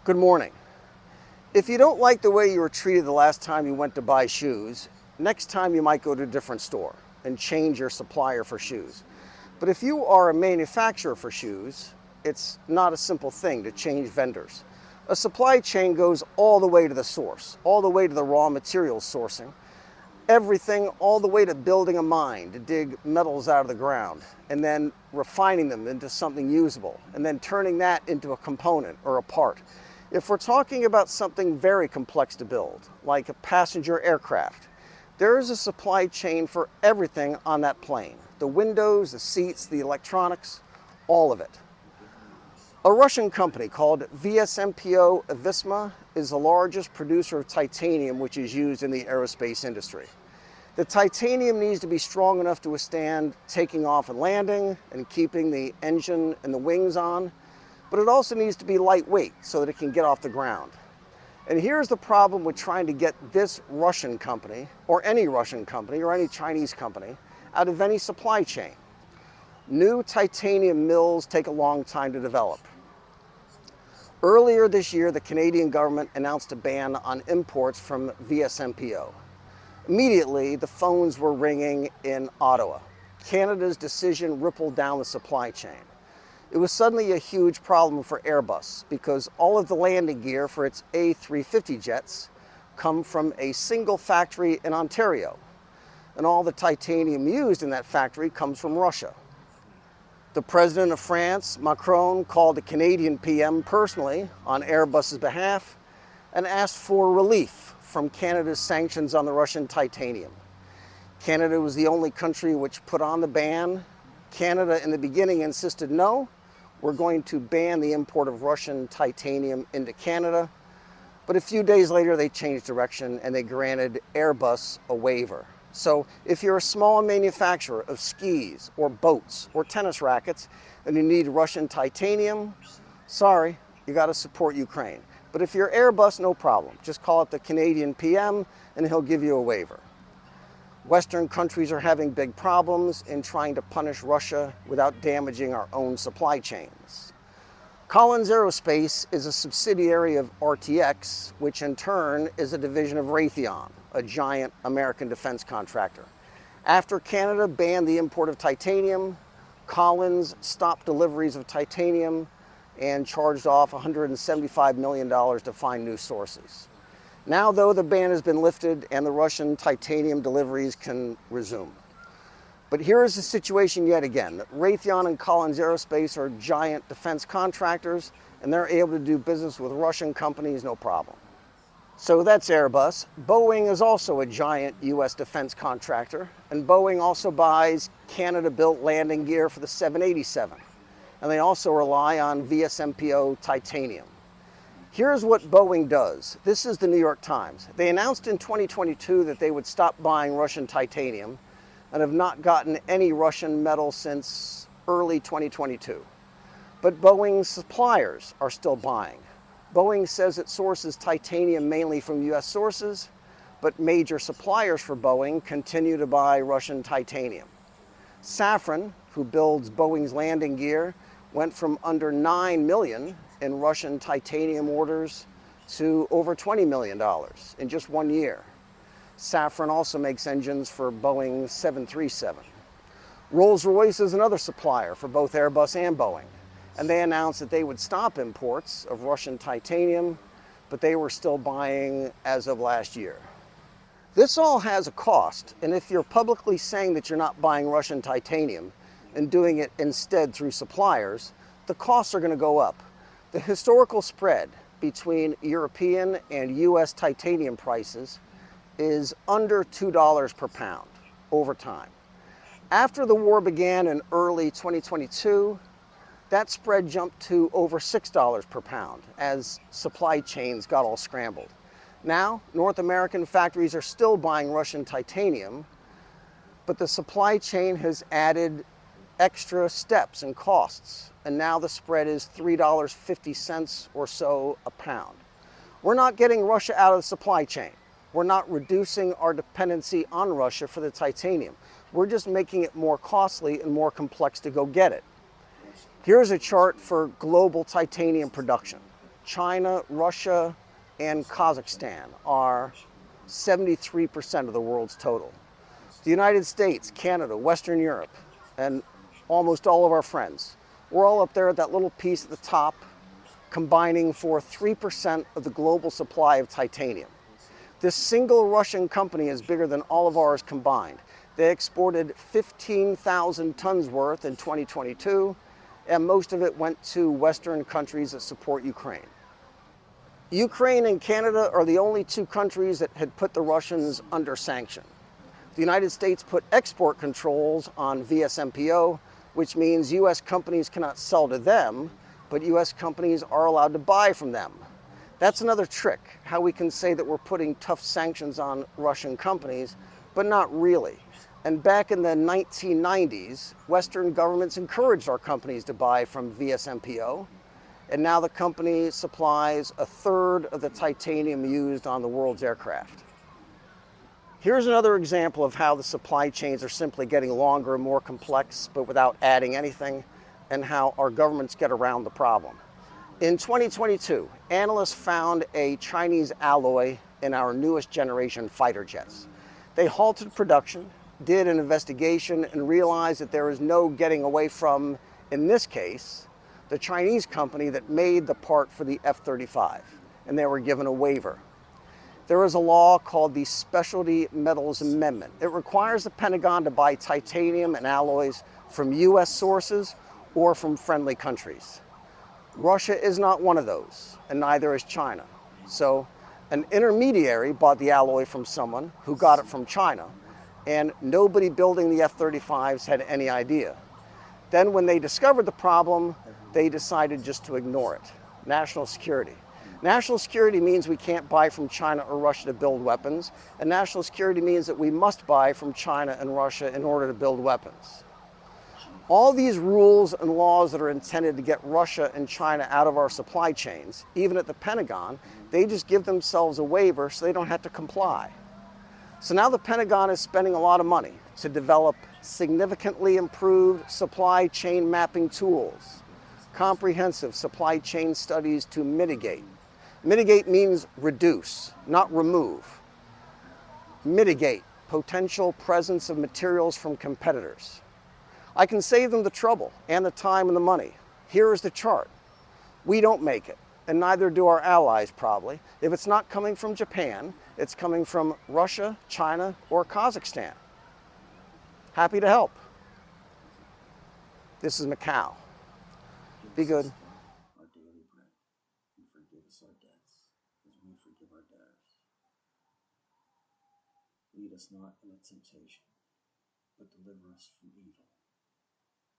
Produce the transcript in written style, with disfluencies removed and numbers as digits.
Good morning. If you don't like the way you were treated the last time you went to buy shoes, next time you might go to a different store and change your supplier for shoes. But if you are a manufacturer for shoes, it's not a simple thing to change vendors. A supply chain goes all the way to the source, all the way to the raw materials sourcing, everything all the way to building a mine to dig metals out of the ground and then refining them into something usable and then turning that into a component or a part. If we're talking about something very complex to build, like a passenger aircraft, there is a supply chain for everything on that plane. The windows, the seats, the electronics, all of it. A Russian company called VSMPO Avisma is the largest producer of titanium which is used in the aerospace industry. The titanium needs to be strong enough to withstand taking off and landing and keeping the engine and the wings on, but it also needs to be lightweight so that it can get off the ground. And here's the problem with trying to get this Russian company, or any Russian company, or any Chinese company, out of any supply chain. New titanium mills take a long time to develop. Earlier this year, the Canadian government announced a ban on imports from VSMPO. Immediately, the phones were ringing in Ottawa. Canada's decision rippled down the supply chain. It was suddenly a huge problem for Airbus because all of the landing gear for its A350 jets come from a single factory in Ontario, and all the titanium used in that factory comes from Russia. The president of France, Macron, called the Canadian PM personally on Airbus's behalf and asked for relief from Canada's sanctions on the Russian titanium. Canada was the only country which put on the ban. Canada in the beginning insisted, no, we're going to ban the import of Russian titanium into Canada. But a few days later, they changed direction and they granted Airbus a waiver. So if you're a small manufacturer of skis or boats or tennis rackets and you need Russian titanium, sorry, you got to support Ukraine. But if you're Airbus, no problem. Just call up the Canadian PM and he'll give you a waiver. Western countries are having big problems in trying to punish Russia without damaging our own supply chains. Collins Aerospace is a subsidiary of RTX, which in turn is a division of Raytheon, a giant American defense contractor. After Canada banned the import of titanium, Collins stopped deliveries of titanium and charged off $175 million to find new sources. Now, though, the ban has been lifted and the Russian titanium deliveries can resume. But here is the situation yet again. Raytheon and Collins Aerospace are giant defense contractors and they're able to do business with Russian companies, no problem. So that's Airbus. Boeing is also a giant US defense contractor, and Boeing also buys Canada-built landing gear for the 787. And they also rely on VSMPO titanium. Here's what Boeing does. This is the New York Times. They announced in 2022 that they would stop buying Russian titanium and have not gotten any Russian metal since early 2022. But Boeing's suppliers are still buying. Boeing says it sources titanium mainly from US sources, but major suppliers for Boeing continue to buy Russian titanium. Safran, who builds Boeing's landing gear, went from under 9 million in Russian titanium orders to over $20 million in just 1 year. Safran also makes engines for Boeing 737. Rolls-Royce is another supplier for both Airbus and Boeing, and they announced that they would stop imports of Russian titanium, but they were still buying as of last year. This all has a cost, and if you're publicly saying that you're not buying Russian titanium and doing it instead through suppliers, the costs are going to go up. The historical spread between European and US titanium prices is under $2 per pound over time. After the war began in early 2022, that spread jumped to over $6 per pound as supply chains got all scrambled. Now, North American factories are still buying Russian titanium, but the supply chain has added extra steps and costs, and now the spread is $3.50 or so a pound. We're not getting Russia out of the supply chain. We're not reducing our dependency on Russia for the titanium. We're just making it more costly and more complex to go get it. Here's a chart for global titanium production. China, Russia, and Kazakhstan are 73% of the world's total. The United States, Canada, Western Europe, and almost all of our friends, we're all up there at that little piece at the top, combining for 3% of the global supply of titanium. This single Russian company is bigger than all of ours combined. They exported 15,000 tons worth in 2022, and most of it went to Western countries that support Ukraine. Ukraine and Canada are the only two countries that had put the Russians under sanction. The United States put export controls on VSMPO, which means US companies cannot sell to them, but US companies are allowed to buy from them. That's another trick, how we can say that we're putting tough sanctions on Russian companies, but not really. And back in the 1990s, Western governments encouraged our companies to buy from VSMPO, and now the company supplies a third of the titanium used on the world's aircraft. Here's another example of how the supply chains are simply getting longer and more complex, but without adding anything, and how our governments get around the problem. In 2022, analysts found a Chinese alloy in our newest generation fighter jets. They halted production, did an investigation, and realized that there is no getting away from, in this case, the Chinese company that made the part for the F-35, and they were given a waiver. There is a law called the Specialty Metals Amendment. It requires the Pentagon to buy titanium and alloys from US sources or from friendly countries. Russia is not one of those, and neither is China. So an intermediary bought the alloy from someone who got it from China, and nobody building the F-35s had any idea. Then when they discovered the problem, they decided just to ignore it. National security. National security means we can't buy from China or Russia to build weapons, and national security means that we must buy from China and Russia in order to build weapons. All these rules and laws that are intended to get Russia and China out of our supply chains, even at the Pentagon, they just give themselves a waiver so they don't have to comply. So now the Pentagon is spending a lot of money to develop significantly improved supply chain mapping tools, comprehensive supply chain studies to mitigate. Mitigate means reduce, not remove. Mitigate potential presence of materials from competitors. I can save them the trouble and the time and the money. Here is the chart. We don't make it, and neither do our allies probably. If it's not coming from Japan, it's coming from Russia, China, or Kazakhstan. Happy to help. This is Macau. Be good. Our daily bread, and forgive us our debts, as we forgive our debtors. Lead us not into temptation, but deliver us from evil.